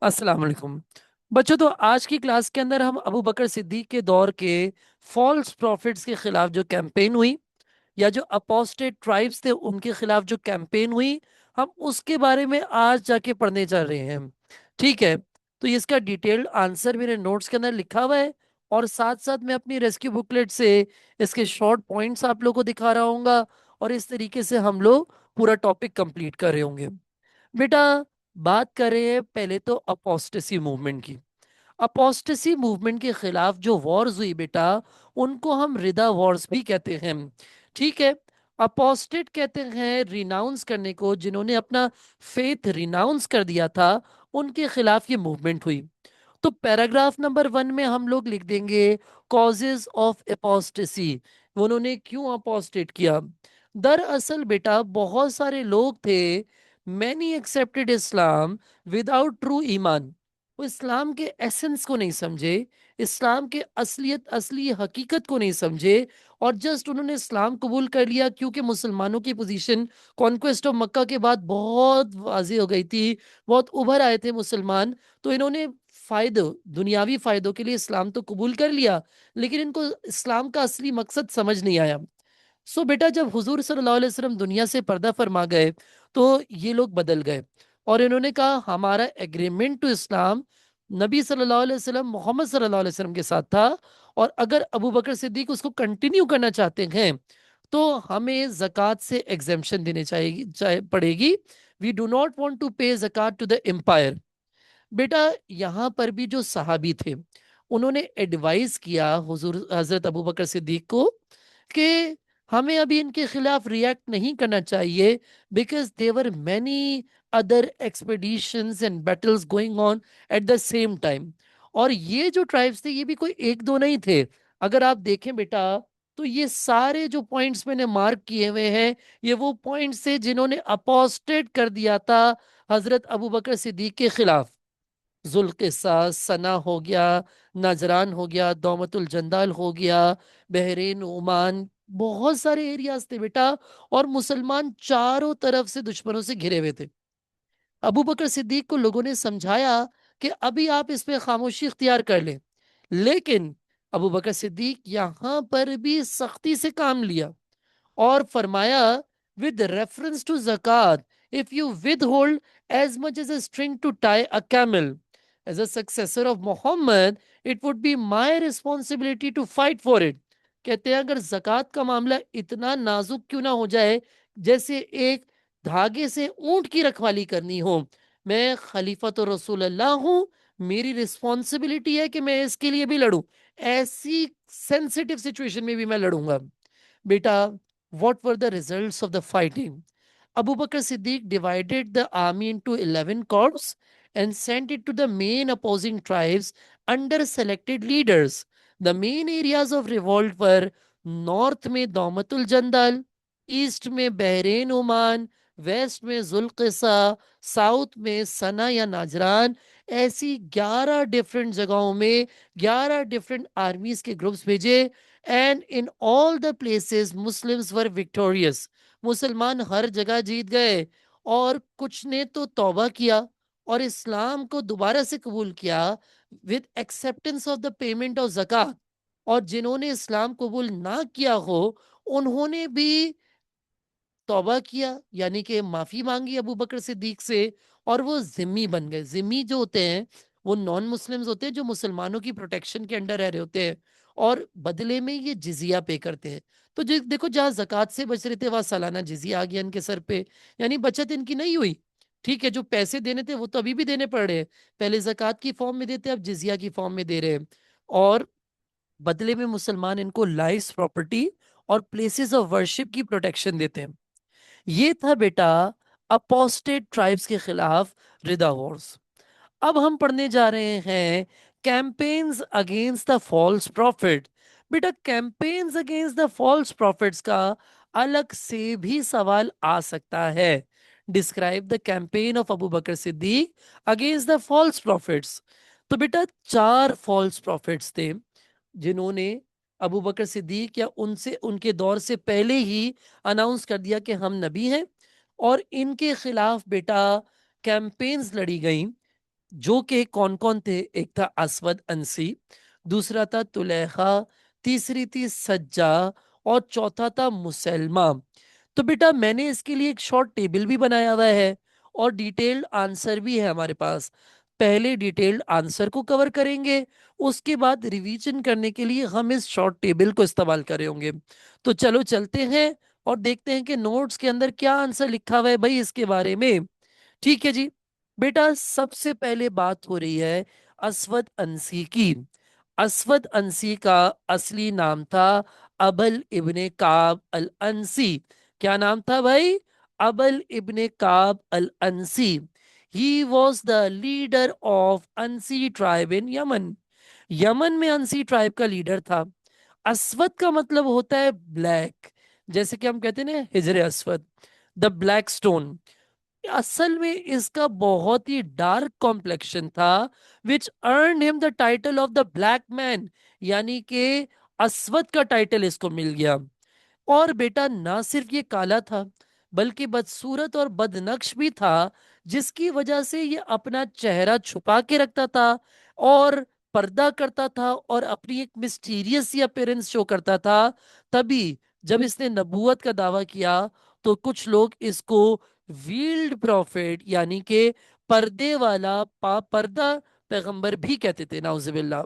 अस्सलाम वालेकुम। बच्चों, तो आज की क्लास के अंदर हम अबू बकर सिद्दीक के दौर के फॉल्स प्रॉफिट्स के खिलाफ जो कैंपेन हुई, या जो अपोस्टेट ट्राइब्स थे उनके खिलाफ जो कैंपेन हुई, हम उसके बारे में आज जाके पढ़ने जा रहे हैं। ठीक है, तो ये इसका डिटेल्ड आंसर मेरे नोट्स के अंदर लिखा हुआ है, और साथ साथ मैं अपनी रेस्क्यू बुकलेट से इसके शॉर्ट पॉइंट्स आप लोगों को दिखा रहा हूँगा, और इस तरीके से हम लोग पूरा टॉपिक कंप्लीट कर रहे होंगे। बेटा, बात कर रहे हैं पहले तो अपोस्टेसी मूवमेंट की। अपोस्टेसी मूवमेंट के खिलाफ जो वॉर्स हुई बेटा, उनको हम रिदा वॉर्स भी कहते हैं। ठीक है, अपोस्टेट कहते हैं रिनाउंस करने को, जिन्होंने अपना फेथ रिनाउंस कर दिया था, उनके खिलाफ ये मूवमेंट हुई। तो पैराग्राफ नंबर 1 में हम लोग लिख देंगे कॉजेज ऑफ अपोस्टेसी। उन्होंने क्यों अपोस्टेट किया। दरअसल बेटा, बहुत सारे लोग थे, मैनी एक्सेप्टेड इस्लाम विदाउट ट्रू ईमान। वो इस्लाम के एसेंस को नहीं समझे, इस्लाम के असलियत असली हकीकत को नहीं समझे, और जस्ट उन्होंने इस्लाम कबूल कर लिया क्योंकि मुसलमानों की पोजीशन कॉन्क्वेस्ट ऑफ मक्का के बाद बहुत वाजी हो गई थी, बहुत उभर आए थे मुसलमान। तो इन्होंने फायदे, दुनियावी फायदों के लिए इस्लाम तो कबूल कर लिया, लेकिन इनको इस्लाम का असली मकसद समझ नहीं आया। सो बेटा, जब हुजूर सल्लल्लाहु अलैहि वसल्लम दुनिया से पर्दा फरमा गए, तो ये लोग बदल गए, और इन्होंने कहा हमारा एग्रीमेंट टू इस्लाम नबी सल्लल्लाहु अलैहि वसल्लम मोहम्मद सल्लल्लाहु अलैहि वसल्लम के साथ था, और अगर अबू बकर सिद्दीक उसको कंटिन्यू करना चाहते हैं तो हमें जक़ात से एग्जेम्पशन देने चाहिए पड़ेगी। We do not want to pay जक़ात टू द एम्पायर। बेटा, यहाँ पर भी जो सहाबी थे, उन्होंने एडवाइस किया हुजूर हजरत अबू बकर सिद्दीक को कि हमें अभी इनके खिलाफ रिएक्ट नहीं करना चाहिए, because there were many other expeditions and battles going on at the same time. और ये जो ट्राइब्स थे, ये भी कोई एक दो नहीं थे। अगर आप देखें बेटा, तो ये सारे जो पॉइंट्स मैंने मार्क किए हुए हैं, ये वो पॉइंट्स थे जिन्होंने अपोस्टेट कर दिया था हजरत अबू बकर सिद्दीक के खिलाफ। जुल्किसा, सना हो गया, नजरान हो गया, दौमतुल जंदाल हो गया, बहरीन, ओमान, बहुत सारे एरियाज थे बेटा। और मुसलमान चारों तरफ से दुश्मनों से घिरे हुए थे। अबू बकर सिद्दीक को लोगों ने समझाया कि अभी आप इस पे खामोशी इख्तियार कर लें, लेकिन अबू बकर सिद्दीक यहां पर भी सख्ती से काम लिया, और फरमाया with reference to zakat, if you withhold as much as a string to tie a camel as a successor of Muhammad, it would be my responsibility to fight for it. कहते हैं अगर जक़ात का मामला इतना नाजुक क्यों ना हो जाए, जैसे एक धागे से ऊंट की रखवाली करनी हो, मैं खलीफा तो रसूल अल्लाह हूं, मेरी रिस्पॉन्सिबिलिटी है कि मैं इसके लिए भी लड़ूं, ऐसी सेंसिटिव सिचुएशन में भी मैं लड़ूंगा। बेटा, what were the results of the fighting? Abu Bakr Siddiq divided the army into 11 corps and sent it to the main opposing tribes under selected leaders. The main areas of revolt were north में दौमतुल जंदल, east में Bahrain Oman, waste में जुल्किसा, south में सना या नाजरान। ऐसी 11 different जगहों में 11 different आर्मीज के groups भेजे, and in all the places Muslims were victorious. मुसलमान हर जगह जीत गए, और कुछ ने तो तौबा किया और इस्लाम को दोबारा से कबूल किया with acceptance of the payment of zakat. और जिन्होंने इस्लाम कबूल ना किया हो, उन्होंने भी तौबा किया, यानी कि माफी मांगी अबू बकर सिद्दीक से, और वो जिम्मी बन गए। जिम्मी जो होते हैं, वो नॉन मुस्लिम्स होते हैं जो मुसलमानों की प्रोटेक्शन के अंडर रह रहे होते हैं, और बदले में ये जिजिया पे करते हैं। तो जो देखो, जहाँ जक़ात से बच रहे थे वहां सालाना जिजिया आ गया इनके सर पे, यानी बचत इनकी नहीं हुई। ठीक है, जो पैसे देने थे वो तो अभी भी देने पड़ रहे हैं, पहले जक़ात की फॉर्म में देते, अब जिजिया की फॉर्म में दे रहे हैं। और बदले में मुसलमान इनको लाइफ, प्रॉपर्टी और प्लेसेस ऑफ वर्शिप की प्रोटेक्शन देते हैं। ये था बेटा अपोस्टेट ट्राइब्स के खिलाफ रिदा वॉर्स। अब हम पढ़ने जा रहे हैं campaigns against the false prophet. बेटा, campaigns against the false prophets का अलग से भी सवाल आ सकता है। Describe the campaign of Abu Bakr Siddiq against the false prophets. तो बेटा, चार फॉल्स प्रॉफिट्स थे जिन्होंने अबू बकर सिद्दीक या उनसे उनके दौर से पहले ही अनाउंस कर दिया कि हम नबी हैं, और इनके खिलाफ बेटा कैंपेन्स लड़ी गई। जो कि कौन कौन थे? एक था असवद अंसी, दूसरा था तुलेखा, तीसरी थी सज्जा, और चौथा था मुसलमा। तो बेटा मैंने इसके लिए एक शॉर्ट टेबल भी बनाया हुआ है और डिटेल्ड आंसर भी है हमारे पास। पहले डिटेल्ड आंसर को कवर करेंगे, उसके बाद रिवीजन करने के लिए हम इस शॉर्ट टेबल को इस्तेमाल करे होंगे। तो चलो चलते हैं और देखते हैं कि नोट्स के अंदर क्या आंसर लिखा हुआ है भाई इसके बारे में। ठीक है जी। बेटा सबसे पहले बात हो रही है असवद अंसी की। असवद अंसी का असली नाम था अबल इब्ने काब अल अंसी। क्या नाम था भाई? Abhala ibn Kaab al Ansi. He was the leader of Ansi tribe in Yemen. Yemen में अंसी ट्राइब का लीडर था। असवद का मतलब होता है ब्लैक, जैसे कि हम कहते हैं ना हिजरे असवद, द ब्लैक स्टोन। असल में इसका बहुत ही डार्क कॉम्प्लेक्शन था, which earn him the title of the black man, यानी कि अस्वद का टाइटल इसको मिल गया। और बेटा ना सिर्फ ये काला था, बल्कि बदसूरत और बदनक्श भी था, जिसकी वजह से ये अपना चेहरा छुपा के रखता था और पर्दा करता था और अपनी एक मिस्टीरियस सी अपीयरेंस शो करता था। तभी जब इसने नबूवत का दावा किया तो कुछ लोग इसको वील्ड प्रॉफिट, यानी कि पर्दे वाला पर्दा पैगंबर भी कहते थे, नाउजुबिल्लाह।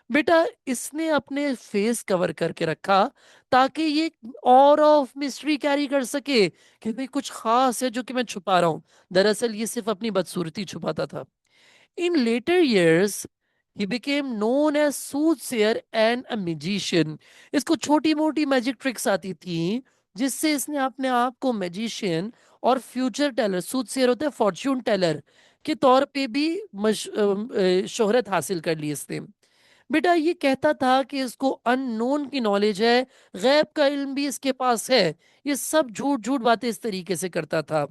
बेटा इसने अपने फेस कवर करके रखा ताकि ये और ऑफ मिस्ट्री कैरी कर सके कि भाई कुछ खास है जो कि मैं छुपा रहा हूं। दरअसल ये सिर्फ अपनी बदसूरती छुपाता था। इन letter years he became known as soothsayer and a magician। इसको छोटी मोटी मैजिक ट्रिक्स आती थी, जिससे इसने अपने आप को मैजिशियन और फ्यूचर टेलर, सूथसेयर होता है फॉर्च्यून टेलर, के तौर पे भी शोहरत हासिल कर ली इसने। बेटा ये कहता था कि इसको अननोन की नॉलेज है, गैब का इल्म भी इसके पास है। ये सब झूठ झूठ बातें इस तरीके से करता था।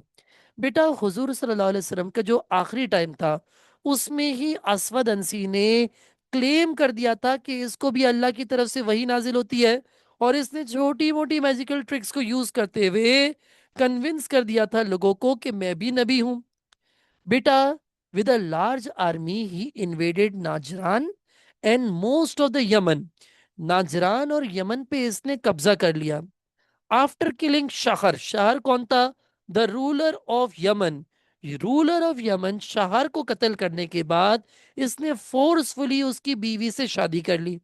बेटा हुजूर सल्लल्लाहु अलैहि वसल्लम का जो आखिरी टाइम था, उसमें ही असवद अंसी ने क्लेम कर दिया था कि इसको भी अल्लाह की तरफ से वही नाजिल होती है, और इसने छोटी मोटी मैजिकल ट्रिक्स को यूज करते हुए कन्विंस कर दिया था लोगों को कि मैं भी नबी हूं। बेटा with a large army he invaded Najran and most of the Yemen. Najran और यमन पे इसने कब्जा कर लिया। आफ्टर किलिंग शहर, शहर कौन था? The ruler of Yemen. Ruler of Yemen शहर को कत्ल करने के बाद इसने फोर्सफुली उसकी बीवी से शादी कर ली,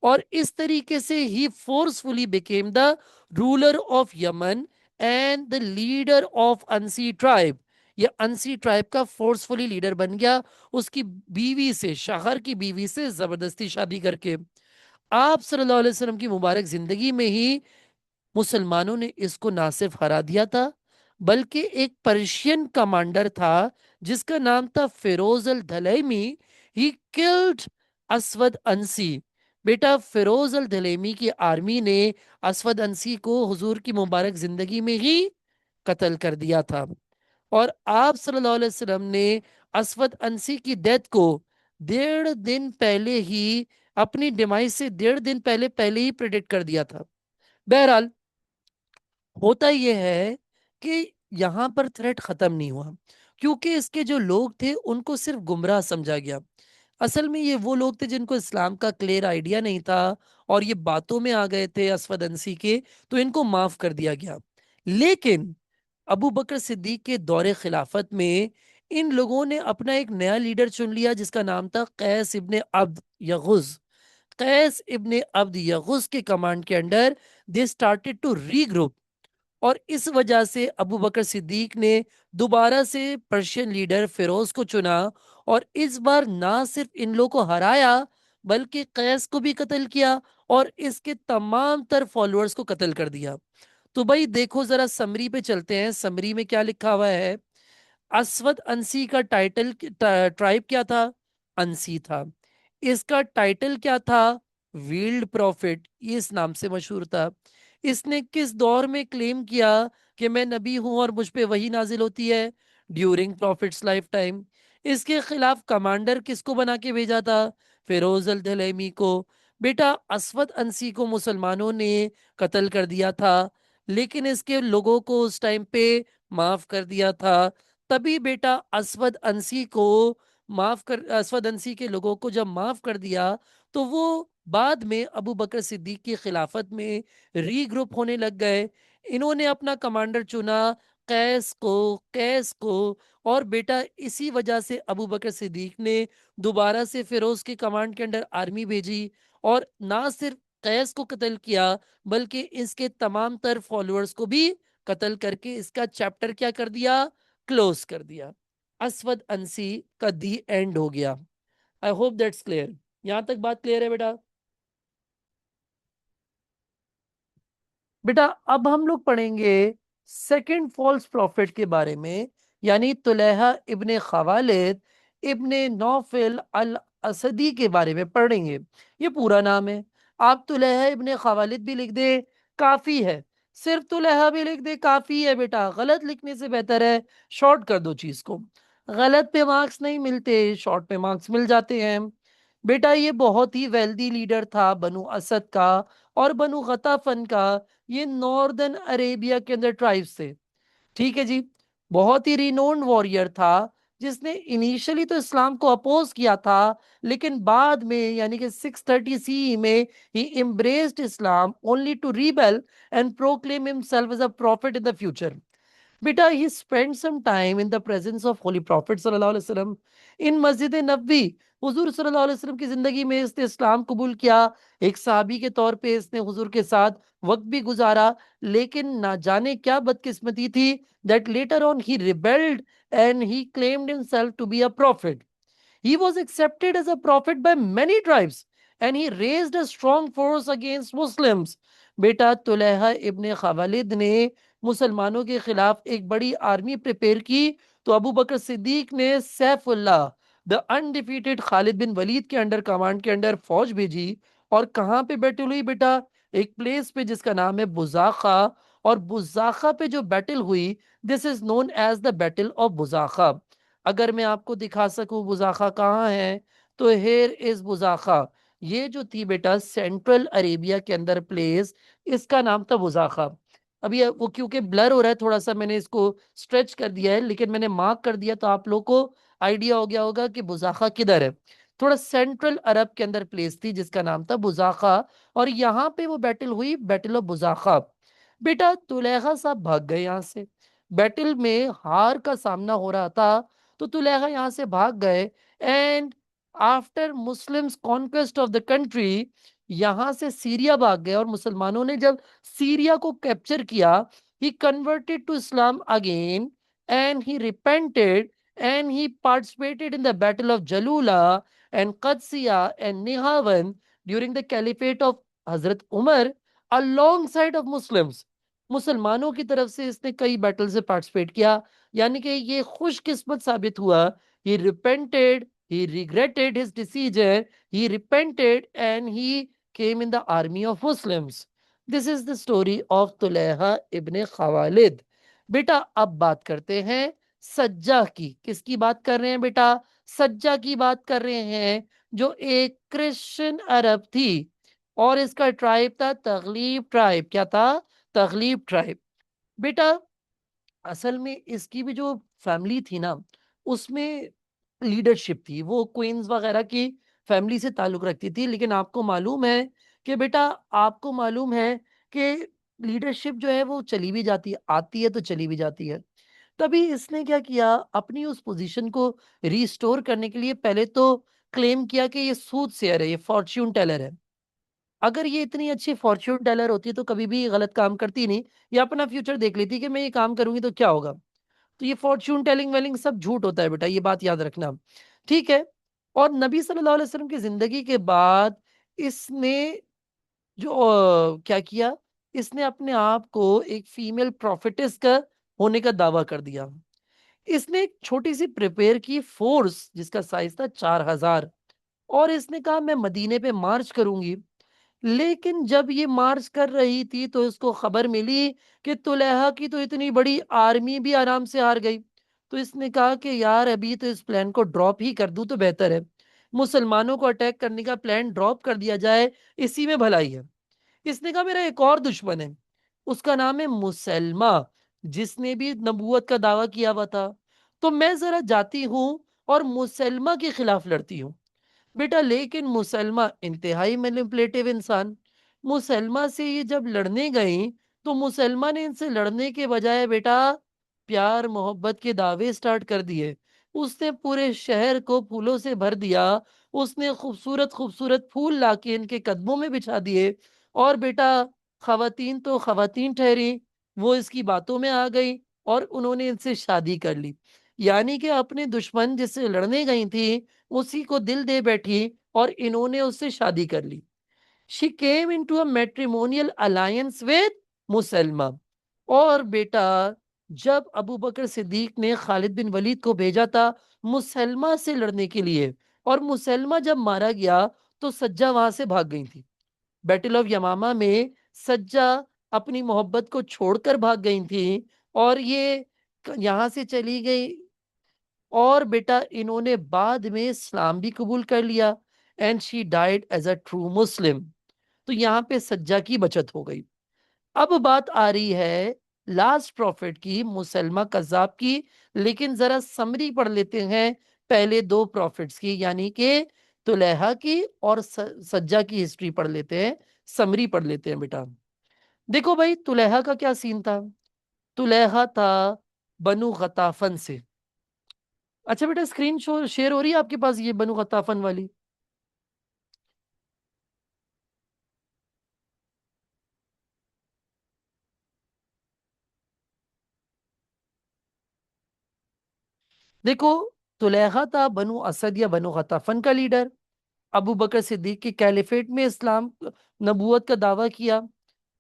और इस तरीके से ही forcefully became the ruler of Yemen and the leader of Ansi tribe. ये अंसी ट्राइब का फोर्सफुली लीडर बन गया, उसकी बीवी से, शहर की बीवी से जबरदस्ती शादी करके। आप सल्लल्लाहु अलैहि वसल्लम की मुबारक जिंदगी में ही मुसलमानों ने इसको ना सिर्फ हरा दिया था, बल्कि एक पर्शियन कमांडर था जिसका नाम था Firoz al Dailami. He killed Aswad Ansi. बेटा फिरोज अल धलैमी की आर्मी ने असवद अंसी को हुजूर की मुबारक जिंदगी में ही कत्ल कर दिया था। और आप सल्लल्लाहु अलैहि वसल्लम ने असवद अंसी की डेथ को 1.5 दिन पहले ही, अपनी डिमाइस से 1.5 दिन पहले पहले ही प्रेडिक्ट कर दिया था। बहरहाल होता यह है कि यहाँ पर थ्रेट खत्म नहीं हुआ, क्योंकि इसके जो लोग थे उनको सिर्फ गुमराह समझा गया। असल में ये वो लोग थे जिनको इस्लाम का क्लियर आइडिया नहीं था, और ये बातों में आ गए थे असवद अंसी के, तो इनको माफ कर दिया गया। लेकिन अबू बकर सिद्दीक के दौरे खिलाफत में इन लोगों ने अपना एक नया लीडर चुन लिया, जिसका नाम था कैस इब्ने अब्द यगुज। कैस इब्ने अब्द यगुज के कमांड के under they started to regroup, और इस वजह से अबू बकर सिद्दीक ने दोबारा से पर्शियन लीडर फिरोज को चुना, और इस बार ना सिर्फ इन लोगों को हराया, बल्कि कैस को भी कत्ल किया और इसके तमाम तर फॉलोअर्स को कत्ल कर दिया। तो भाई देखो जरा समरी पे चलते हैं, समरी में क्या लिखा हुआ है। असवद अंसी का टाइटल, ट्राइब क्या था? अंसी था। इसका टाइटल क्या था? वील्ड प्रॉफिट, ये इस नाम से मशहूर था। इसने किस दौर में क्लेम किया कि मैं नबी हूं और मुझ पे वही नाजिल होती है? During profits life time. इसके खिलाफ कमांडर किसको बना के भेजा था? फिरोज अल दलैमी को। बेटा असवद अंसी को मुसलमानों ने कत्ल कर दिया था, लेकिन इसके लोगों को उस टाइम पे माफ कर दिया था। तभी बेटा असवद अंसी को माफ कर असवद अंसी के लोगों को जब माफ कर दिया, तो वो बाद में अबू बकर सिद्दीक की खिलाफत में रीग्रुप होने लग गए। इन्होंने अपना कमांडर चुना कैस को। और बेटा इसी वजह से अबू बकर सिद्दीक ने दोबारा से फिरोज के कमांड के अंडर आर्मी भेजी, और ना सिर्फ कैस को कत्ल किया, बल्कि इसके तमाम तर फॉलोअर्स को भी कत्ल करके इसका चैप्टर क्या कर दिया, क्लोज कर दिया। असवद अंसी का दी एंड हो गया। I hope that's clear. यहां तक बात क्लियर है बेटा? बेटा अब हम लोग पढ़ेंगे सेकंड फॉल्स प्रॉफिट के बारे में, यानी तुलैहा इब्ने खवालिद इब्ने नौफिल अल असदी के बारे में पढ़ेंगे। ये पूरा नाम है। आप तुलैहा इब्ने खवालिद भी लिख दे, काफी है। सिर्फ तुलैहा भी लिख दे, काफी है बेटा। गलत लिखने से बेहतर है शॉर्ट कर दो चीज को। गलत पे मार्क्स नहीं मिलते, शॉर्ट पे मार्क्स मिल जाते हैं। बेटा ये बहुत ही वेल्दी लीडर था बनु असद का और बनु गताफन का। ये नॉर्दर्न अरेबिया के अंदर ट्राइब्स थे। ठीक है जी। बहुत ही रिनोन्ड वॉरियर था, जिसने इनिशियली तो इस्लाम को अपोज किया था, लेकिन बाद में यानी कि 630 सी में ही embraced Islam only to rebel and proclaim himself as a prophet in the future. बेटा he spent some time in the presence of holy prophet सल्लल्लाहु अलैहि वसल्लम in मस्जिद नबवी। हुजूर सल्लल्लाहु अलैहि वसल्लम की जिंदगी में इसने इस्लाम कबूल किया। एक साहबी के तौर पे इसने हुजूर के साथ वक्त भी गुजारा। लेकिन ना जाने क्या बदकिस्मती थी, that later on he rebelled and he claimed himself to be a prophet. He was accepted as a prophet by many tribes and he raised a strong force against Muslims. बेटा तुलैहा इब्ने खवालिद ने मुसलमानों के खिलाफ एक बड़ी आर्मी प्रिपेयर की, तो अबू बकर सिद्दीक ने Saifullah the undefeated Khalid bin Waleed के अंडर कमांड के अंडर फौज भेजी। और कहाँ पे बैटल हुई बेटा? एक प्लेस पे जिसका नाम है बुजाखा। और बुजाखा पे जो बैटल हुई, this is known as the battle of Buzakha. अगर मैं आपको दिखा सकूं बुजाखा कहाँ है, तो हेयर इज बुजाखा। ये जो थी बेटा सेंट्रल अरेबिया के अंदर प्लेस, इसका नाम था बुजाखा। अभी वो क्योंकि ब्लर हो रहा है थोड़ा सा, मैंने इसको स्ट्रेच कर दिया है, लेकिन मैंने मार्क कर दिया तो आप लोग को आइडिया हो गया होगा कि बुजाखा किधर है। थोड़ा सेंट्रल अरब के अंदर प्लेस थी जिसका नाम था बुजाखा। और यहाँ पे वो बैटल हुई, बैटल ऑफ बुजाखा। बेटा तुलैहा साहब भाग गए यहाँ से। बैटल में हार का सामना हो रहा था, तो तुलैहा यहाँ से भाग गए। And after Muslims conquest of the country, यहाँ से सीरिया भाग गए। और मुसलमानों ने जब सीरिया को कैप्चर किया, he converted to Islam again and he repented and he participated in the battle of Jalula and Qadisiya and Nihawand during the caliphate of Hazrat Umar alongside of Muslims. मुसलमानों की तरफ से इसने कई battle से participate किया। यानी कि ये खुशकिस्मत साबित हुआ। He repented, he regretted his decision, he repented and he came in the army of Muslims. This is the story of तुलैहा इब्ने खवालिद। बेटा अब बात करते हैं सज्जा की। किसकी बात कर रहे हैं बेटा? सज्जा की बात कर रहे हैं, जो एक क्रिश्चियन अरब थी। और इसका ट्राइब था तगलीब ट्राइब। क्या था? तगलीब ट्राइब। बेटा असल में इसकी भी जो फैमिली थी ना, उसमें लीडरशिप थी। वो क्वींस वगैरह की फैमिली से ताल्लुक रखती थी। लेकिन आपको मालूम है कि बेटा, आपको मालूम है कि लीडरशिप जो है वो चली भी जाती है, आती है तो चली भी जाती है। तभी इसने क्या किया, अपनी उस पोजीशन को रिस्टोर करने के लिए पहले तो क्लेम किया कि ये सूदसेयर है, ये फॉर्च्यून टेलर है। अगर ये इतनी अच्छी फॉर्च्यून टेलर होती तो कभी भी गलत काम करती नहीं। ये अपना फ्यूचर देख लेती कि मैं ये काम करूंगी तो क्या होगा। तो ये फॉर्च्यून टेलिंग वेलिंग सब झूठ होता है बेटा, ये बात याद रखना। ठीक है। और नबी सल्लल्लाहु अलैहि वसल्लम की जिंदगी के बाद इसने जो क्या किया, इसने अपने आप को एक फीमेल प्रोफेटिस का होने का दावा कर दिया। इसने एक छोटी सी प्रिपेयर की फोर्स जिसका साइज था 4000। और इसने कहा मैं मदीने पे मार्च करूंगी। लेकिन जब ये मार्च कर रही थी तो इसको खबर मिली कि तुलैहा की तो इतनी बड़ी आर्मी भी आराम से हार गई। तो इसने कहा कि यार अभी तो इस प्लान को ड्रॉप ही कर दूं तो बेहतर है। मुसलमानों को अटैक करने का प्लान ड्रॉप कर दिया जाए, इसी में भलाई है। इसने कहा मेरा एक और दुश्मन है, उसका नाम है मुसलमा, जिसने भी नबूवत का दावा किया हुआ था। तो मैं जरा जाती हूँ और मुसलमा के खिलाफ लड़ती हूँ। बेटा लेकिन मुसलमा इंतहाई मैनिपुलेटिव इंसान, मुसलमा से ये जब लड़ने गई तो मुसलमा ने इनसे लड़ने के बजाय बेटा प्यार मोहब्बत के दावे स्टार्ट कर दिए। उसने पूरे शहर को फूलों से भर दिया। उसने खूबसूरत खूबसूरत फूल लाके इनके कदमों में बिछा दिए। और बेटा खवातीन तो खवातीन ठहरी, वो इसकी बातों में आ गई और उन्होंने इनसे शादी कर ली। यानी कि अपने दुश्मन जिससे लड़ने गई थी उसी को दिल दे बैठी और इन्होंने उससे शादी कर ली। She came into a matrimonial alliance with Musailama. और बेटा जब अबू बकर सिद्दीक ने खालिद बिन वलीद को भेजा था मुसलमा से लड़ने के लिए, और मुसलमा जब मारा गया तो सज्जा वहां से भाग गई थी। बैटल ऑफ यमामा में सज्जा अपनी मोहब्बत को छोड़कर भाग गई थी और ये यहां से चली गई। और बेटा इन्होंने बाद में इस्लाम भी कबूल कर लिया and she died as a true Muslim. तो यहाँ पे सज्जा की बचत हो गई। अब बात आ रही है लास्ट प्रॉफिट की, मुसलमा कज़्ज़ाब की। लेकिन जरा समरी पढ़ लेते हैं पहले दो प्रॉफिट्स की, यानी कि तुलैहा की और सज्जा की हिस्ट्री पढ़ लेते हैं। समरी पढ़ लेते हैं बेटा। देखो भाई तुलैहा का क्या सीन था। तुलैहा था बनु गताफन से। अच्छा बेटा स्क्रीन शेयर हो रही है आपके पास ये बनु गताफन वाली? देखो तुलैहा था बनु असद या बनु गताफन का लीडर। अबू बकर सिद्दीक के कैलिफेट में इस्लाम नबूवत का दावा किया।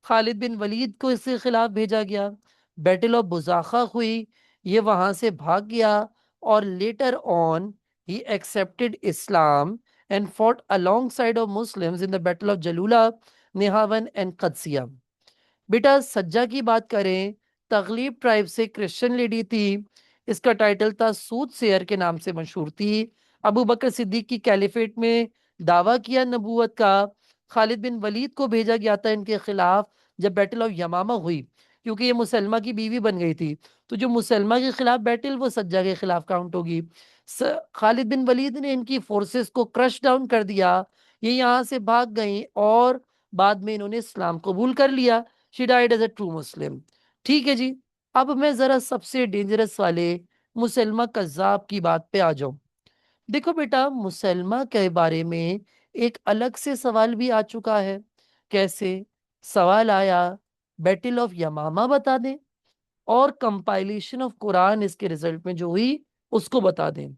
खालिद बिन वलीद को इसके खिलाफ भेजा गया। बैटल ऑफ बुजाखा हुई, ये वहां से भाग गया। और later on he accepted Islam and fought alongside of Muslims in the battle of Jalula, Nihawand and Qadisiya. बेटा सज्जा की बात करें, तगलीब ट्राइब से क्रिश्चियन लेडी थी। इसका टाइटल था सूद सेयर के नाम से मशहूर थी। अबू बकर सिद्दीक की कैलिफेट में दावा किया नबूवत का। खालिद बिन वलीद को भेजा गया था इनके खिलाफ जब बैटल ऑफ यमामा हुई, क्योंकि ये मुसलमा की बीवी बन गई थी। तो जो मुसलमा के खिलाफ बैटल वो सज्जा के खिलाफ काउंट होगी। खालिद बिन वलीद ने इनकी फोर्सेस को क्रश डाउन कर दिया। ये यहाँ से भाग गई और बाद में इन्होंने इस्लाम कबूल कर लिया। She died as a true Muslim. ठीक है जी। अब मैं जरा सबसे डेंजरस वाले मुसलमा कज्जाब की बात पे आ जाऊं। देखो बेटा मुसलमा के बारे में एक अलग से सवाल भी आ चुका है। कैसे? सवाल आया बैटल ऑफ यमामा बता दें और कंपाइलेशन ऑफ कुरान इसके रिजल्ट में जो हुई उसको बता दें।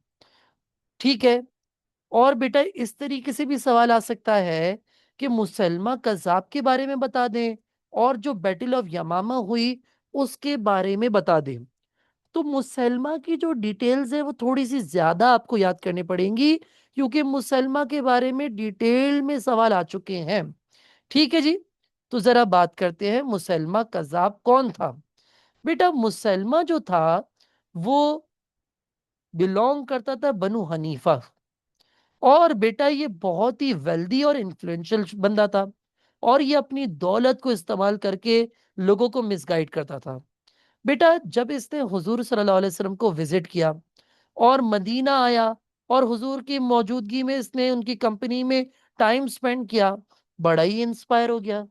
ठीक है। और बेटा इस तरीके से भी सवाल आ सकता है कि मुसलमा कज़ाब के बारे में बता दें और जो बैटल ऑफ यमामा हुई उसके बारे में बता दें। तो मुसलमा की जो डिटेल्स है वो थोड़ी सी ज्यादा आपको याद करनी पड़ेंगी, क्योंकि मुसलमा के बारे में डिटेल में सवाल आ चुके हैं। ठीक है जी। तो जरा बात करते हैं मुसलमा कज़ाब कौन था। बेटा मुसलमा जो था वो बिलोंग करता था बनु हनीफा। और बेटा ये बहुत ही वेल्दी और इन्फ्लुएंशियल बंदा था। और ये अपनी दौलत को इस्तेमाल करके लोगों को मिसगाइड करता था। बेटा जब इसने हुजूर सल्लल्लाहु अलैहि वसल्लम को विजिट किया और मदीना आया और हुजूर की मौजूदगी में इसने उनकी कंपनी में टाइम स्पेंड किया, बड़ा ही इंस्पायर हो गया।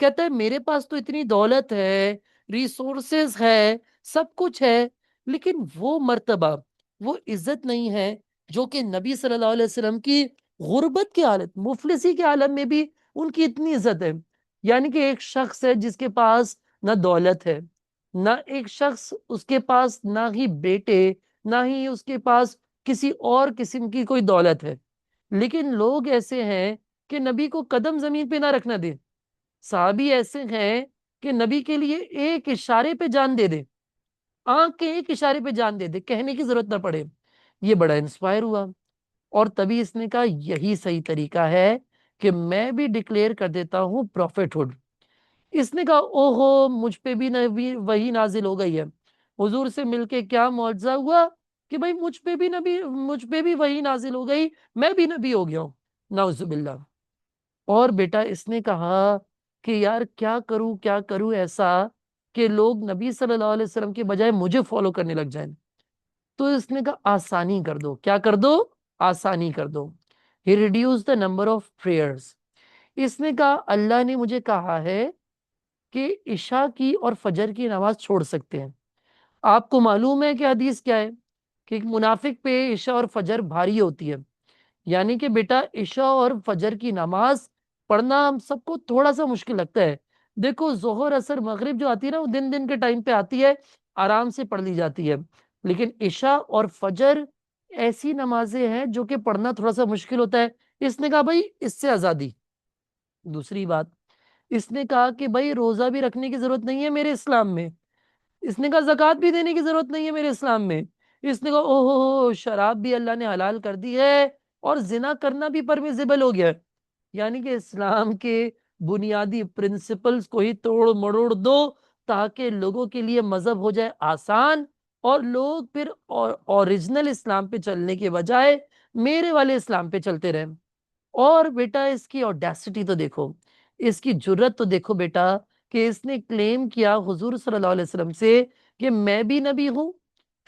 कहता है मेरे पास तो इतनी दौलत है, रिसोर्सेज है, सब कुछ है, लेकिन वो मर्तबा, वो इज्जत नहीं है जो कि नबी सल्लल्लाहु अलैहि वसल्लम की गुर्बत की हालत, मुफलिसी के आलम में भी उनकी इतनी इज्जत है। यानी कि एक शख्स है जिसके पास ना दौलत है, ना एक शख्स उसके पास ना ही बेटे, ना ही उसके पास किसी और किस्म की कोई दौलत है, लेकिन लोग ऐसे हैं कि नबी को कदम जमीन पे ना रखना दे। साहबी ऐसे हैं कि नबी के लिए एक इशारे पे जान दे दे, आंख के एक इशारे पे जान दे दे, कहने की जरूरत ना पड़े। ये बड़ा इंस्पायर हुआ और तभी इसने कहा यही सही तरीका है कि मैं भी डिक्लेयर कर देता हूं प्रॉफिटहुड। इसने कहा ओहो मुझ पे भी नबी वही नाजिल हो गई है। हुजूर से मिलके क्या मौजजा हुआ कि भाई मुझ पे भी वही नाजिल हो गई, मैं भी नबी हो गया हूं। नाउजुबिल्लाह। और बेटा इसने कहा कि यार क्या करूं ऐसा कि लोग नबी सल्लल्लाहु अलैहि वसल्लम के बजाय मुझे फॉलो करने लग जाएं। तो इसने कहा आसानी कर दो, क्या कर दो, आसानी कर दो। He reduce the number of prayers. इसने कहा अल्लाह ने मुझे कहा है कि इशा की और फजर की नमाज छोड़ सकते हैं। आपको मालूम है कि हदीस क्या है, कि एक मुनाफिक पे इशा और फजर भारी होती है। यानी कि बेटा इशा और फजर की नमाज पढ़ना हम सबको थोड़ा सा मुश्किल लगता है। देखो जोहर असर मगरिब जो आती है ना, वो दिन दिन के टाइम पे आती है, आराम से पढ़ ली जाती है। लेकिन इशा और फजर ऐसी नमाजें हैं जो कि पढ़ना थोड़ा सा मुश्किल होता है। इसने कहा भाई इससे आजादी। दूसरी बात, इसने कहा कि भाई रोजा भी रखने की जरूरत नहीं है मेरे इस्लाम में। इसने कहा जक़ात भी देने की जरूरत नहीं है मेरे इस्लाम में। इसने कहा ओहो शराब भी अल्लाह ने हलाल कर दी है, और जिना करना भी परमिसिबल हो गया है। यानी कि इस्लाम के बुनियादी प्रिंसिपल्स को ही तोड़ मरोड़ दो, ताकि लोगों के लिए मजहब हो जाए आसान, और लोग फिर ओरिजिनल इस्लाम पे चलने के बजाय मेरे वाले इस्लाम पे चलते रहे। और बेटा इसकी ऑडेसिटी तो देखो, इसकी जुर्रत तो देखो बेटा, कि इसने क्लेम किया हुजूर सल्लल्लाहु अलैहि वसल्लम से कि मैं भी नबी हूं।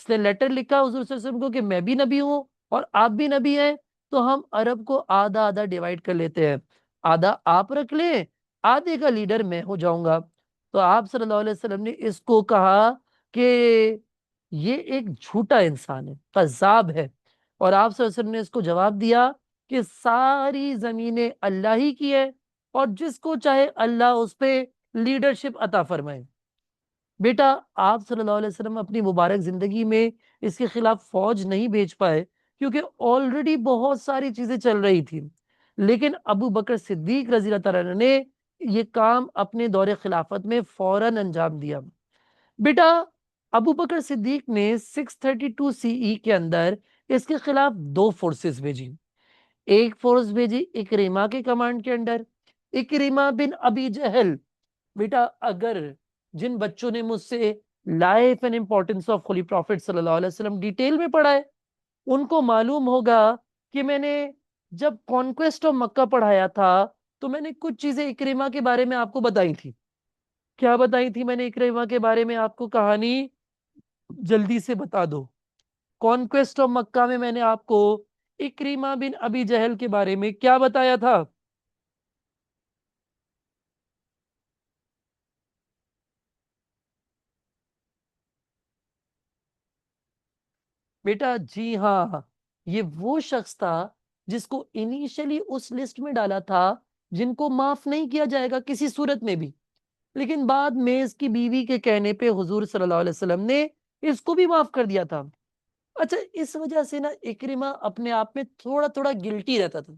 इसने लेटर लिखा हुजूर सल्लल्लाहु अलैहि वसल्लम को कि मैं भी नबी हूं और आप भी नबी हैं। तो हम अरब को आधा आधा डिवाइड कर लेते हैं, आधा आप रख लें, आधे का लीडर मैं हो जाऊंगा। तो आप सल्लल्लाहु अलैहि वसल्लम ने इसको कहा कि ये एक झूठा इंसान है, कज़्ज़ाब है। और आप सल्लल्लाहु अलैहि वसल्लम ने इसको जवाब दिया कि सारी जमीनें अल्लाह ही की है, और जिसको चाहे अल्लाह उस पे लीडरशिप अता फरमाए। बेटा आप सल्लल्लाहु अलैहि वसल्लम अपनी मुबारक जिंदगी में इसके खिलाफ फौज नहीं भेज पाए, क्योंकि ऑलरेडी बहुत सारी चीजें चल रही थी। लेकिन अबू बकर सिद्दीक रजी अल्लाह तआला ने ये काम अपने दौरे खिलाफत में फौरन अंजाम दिया। बेटा अबू बकर सिद्दीक ने 632 सीई के अंदर इसके खिलाफ दो फोर्सेस भेजी। एक फोर्स भेजी इकरीमा के कमांड के अंडर, इकरीमा बिन अबी जहल। बेटा अगर जिन बच्चों ने मुझसे life and importance of holy prophet सल्लल्लाहु अलैहि वसल्लम डिटेल में पढ़ा है, उनको मालूम होगा कि मैंने जब कॉन्क्वेस्ट ऑफ मक्का पढ़ाया था, तो मैंने कुछ चीजें इकरीमा के बारे में आपको बताई थी। क्या बताई थी मैंने इकरीमा के बारे में आपको, कहानी जल्दी से बता दो। कॉन्क्वेस्ट ऑफ मक्का में मैंने आपको इकरीमा बिन अबी जहल के बारे में क्या बताया था? बेटा जी हाँ, ये वो शख्स था जिसको इनिशियली उस लिस्ट में डाला था जिनको माफ नहीं किया जाएगा किसी सूरत में भी। लेकिन बाद में इसकी बीवी के कहने पे हुजूर सल्लल्लाहु अलैहि वसल्लम ने इसको भी माफ कर दिया था। अच्छा, इस वजह से ना इकरिमा अपने आप में थोड़ा थोड़ा गिल्टी रहता था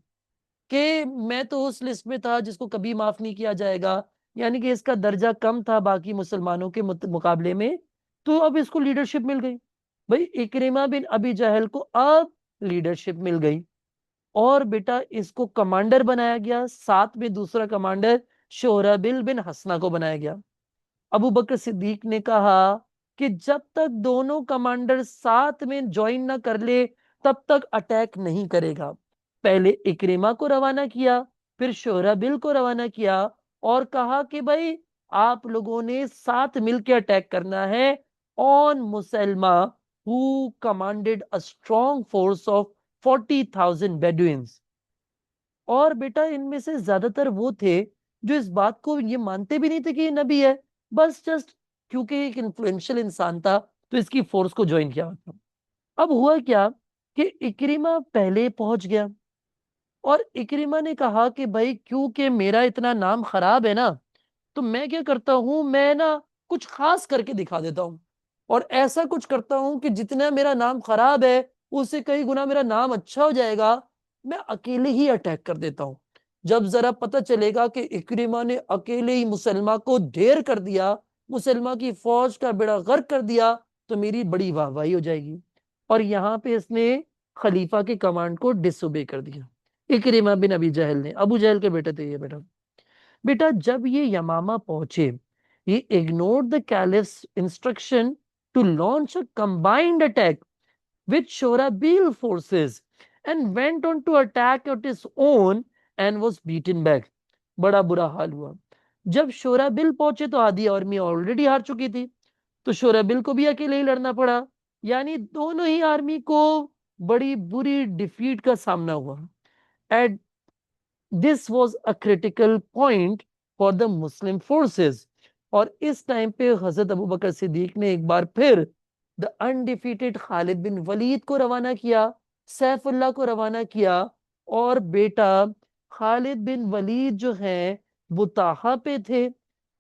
कि मैं तो उस लिस्ट में था जिसको कभी माफ नहीं किया जाएगा। यानी कि इसका दर्जा कम था बाकी मुसलमानों के मुकाबले में। तो अब इसको लीडरशिप मिल गई। भाई इकरिमा बिन अबी जहल को अब लीडरशिप मिल गई, और बेटा इसको कमांडर बनाया गया। साथ में दूसरा कमांडर शोराबिल बिन हसना को बनाया गया। अबू बकर सिद्दीक ने कहा कि जब तक दोनों कमांडर साथ में ज्वाइन ना कर ले, तब तक अटैक नहीं करेगा। पहले इकरिमा को रवाना किया, फिर शोराबिल को रवाना किया, और कहा कि भाई आप लोगों ने साथ मिलकर अटैक करना है on Musailama, who commanded a strong force of 40,000 Bedouins. और बेटा इनमें से ज्यादातर वो थे जो इस बात को ये मानते भी नहीं थे कि ये नबी है, बस जस्ट क्योंकि एक इन्फ्लुएंशियल इंसान था तो इसकी फोर्स को ज्वाइन किया था। अब हुआ क्या कि इकरिमा पहले पहुंच गया, और इकरिमा ने कहा कि भाई क्योंकि मेरा इतना नाम खराब है ना, तो मैं क्या करता हूं, मैं ना कुछ खास करके दिखा देता हूं, और ऐसा कुछ करता हूं कि जितना मेरा नाम खराब है उससे कई गुना मेरा नाम अच्छा हो जाएगा। मैं अकेले ही अटैक कर देता हूं। जब जरा पता चलेगा कि इकरिमा ने अकेले ही मुसलमा को ढेर कर दिया, मुसलमा की फौज का बेड़ा गर्क कर दिया, तो मेरी बड़ी वाहवाही हो जाएगी। और यहाँ पे इसने खलीफा के कमांड को डिसोबे कर दिया। इकरिमा बिन अबी जहल ने, अबू जहल के बेटे थे ये बेटा। बेटा जब ये यमामा पहुंचे, ये ignored the caliph's instruction to launch a combined attack with Shurahbil forces, and went on to attack at his own, and was beaten back. बड़ा बुरा हाल हुआ। जब शोराबिल पहुंचे तो आधी आर्मी ऑलरेडी हार चुकी थी, तो शोराबिल को भी अकेले ही लड़ना पड़ा। यानी दोनों ही आर्मी को बड़ी बुरी डिफीट का सामना हुआ। At this was a critical point for the Muslim forces. और इस टाइम पे हजरत अबू बकर सिद्दीक ने एक बार फिर the undefeated Khalid bin Waleed को रवाना किया, सैफुल्लाह को रवाना किया। और बेटा खालिद बिन वलीद जो हैं वो ताहा पे थे,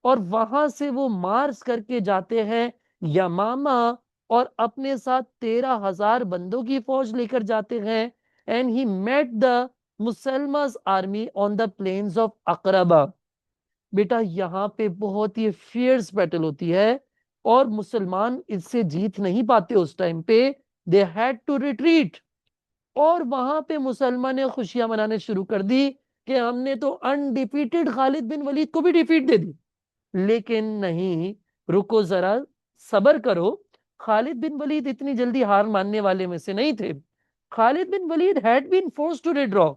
और वहां से वो मार्च करके जाते हैं यमामा, और अपने साथ 13,000 बंदों की फौज लेकर जाते हैं। And he met the Musailama's army on the plains of Aqraba. बेटा यहाँ पे बहुत ही फियर्स बैटल होती है, और मुसलमान इससे जीत नहीं पाते उस टाइम पे। They had to retreat. और वहां पे मुसलमान ने खुशियां मनाने शुरू कर दी कि हमने तो अनडिफीटेड खालिद बिन वलीद को भी डिफीट दे दी। लेकिन नहीं, रुको जरा, सबर करो। खालिद बिन वलीद इतनी जल्दी हार मानने वाले में से नहीं थे। Khalid bin Walid had been forced to withdraw,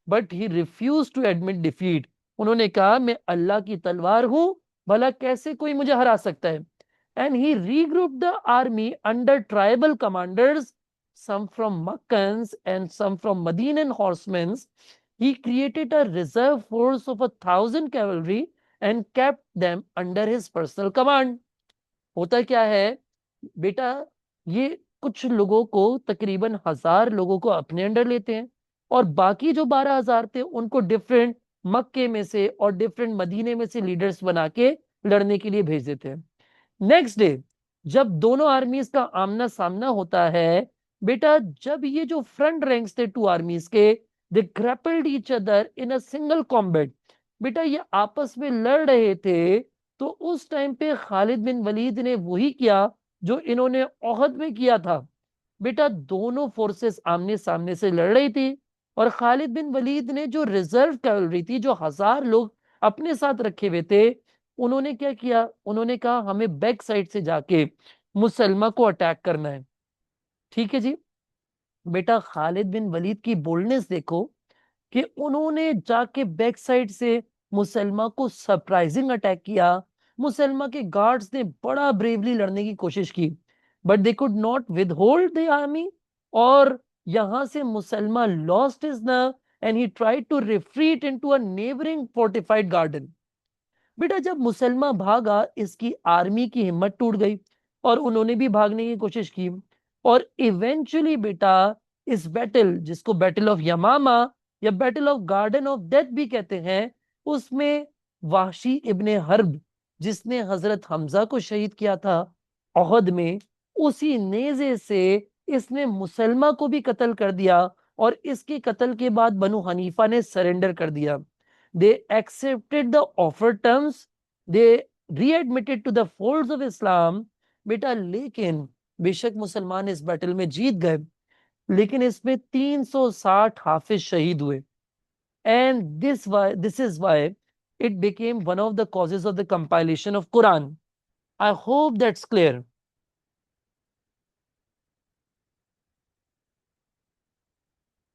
but he refused to admit defeat. उन्होंने कहा मैं अल्लाह की तलवार हूं, भला कैसे कोई मुझे हरा सकता है। And he regroup the army under tribal commanders, some from Makkans and some from Medinan horsemen. He created a reserve force of 1,000 cavalry and kept them under his personal command. होता क्या है बेटा, ये कुछ लोगों को, तकरीबन 1,000 लोगों को अपने अंडर लेते हैं, और बाकी जो 12,000 थे उनको डिफरेंट मक्के में से और डिफरेंट मदीने में से लीडर्स बना के लड़ने के लिए भेज देते हैं। नेक्स्ट डे जब दोनों आर्मीज का आमना सामना होता है, बेटा जब ये जो फ्रंट रैंक्स थे टू आर्मीज के, they grappled each other in a single combat. बेटा ये आपस में लड़ रहे थे, तो उस टाइम पे खालिद बिन वलीद ने वही किया जो इन्होंने ओहद में किया था। बेटा दोनों फोर्सेस आमने सामने से लड़ रही थी, और खालिद बिन वलीद ने जो रिजर्व कैवलरी थी, जो 1,000 लोग अपने साथ रखे हुए थे, उन्होंने क्या किया, उन्होंने कहा हमें बैक साइड से जाके मुसलमा को अटैक करना है। ठीक है जी। बेटा खालिद बिन वलीद की बोल्डनेस देखो कि उन्होंने जाके बैक साइड से मुसलमा को सरप्राइजिंग अटैक किया। मुसलमा के गार्ड्स ने बड़ा ब्रेवली लड़ने की कोशिश की, but they could not withhold the army. और यहां से Musailama lost his nerve and he tried to retreat into a neighbouring fortified garden. बेटा जब मुसलमान भागा, इसकी आर्मी की हिम्मत टूट गई, और उन्होंने भी भागने की कोशिश की। और इवेंचुअली बेटा इस बैटल, जिसको बैटल ऑफ यमामा या battle of garden of death भी कहते हैं, उसमें वाशी इब्ने हर्ब, जिसने हजरत हमजा को शहीद किया था ओहद में, उसी नेजे से इसने मुसलमा को भी कत्ल कर दिया। और इसके कत्ल के बाद बनु हनीफा ने सरेंडर कर दिया। They accepted the offered terms. They readmitted to the folds of Islam. बेटा लेकिन बेशक मुसलमान इस बैटल में जीत गए, लेकिन इसमें 360 हाफिज शहीद हुए। And this is why it became one of the causes of the compilation of Quran. I hope that's clear.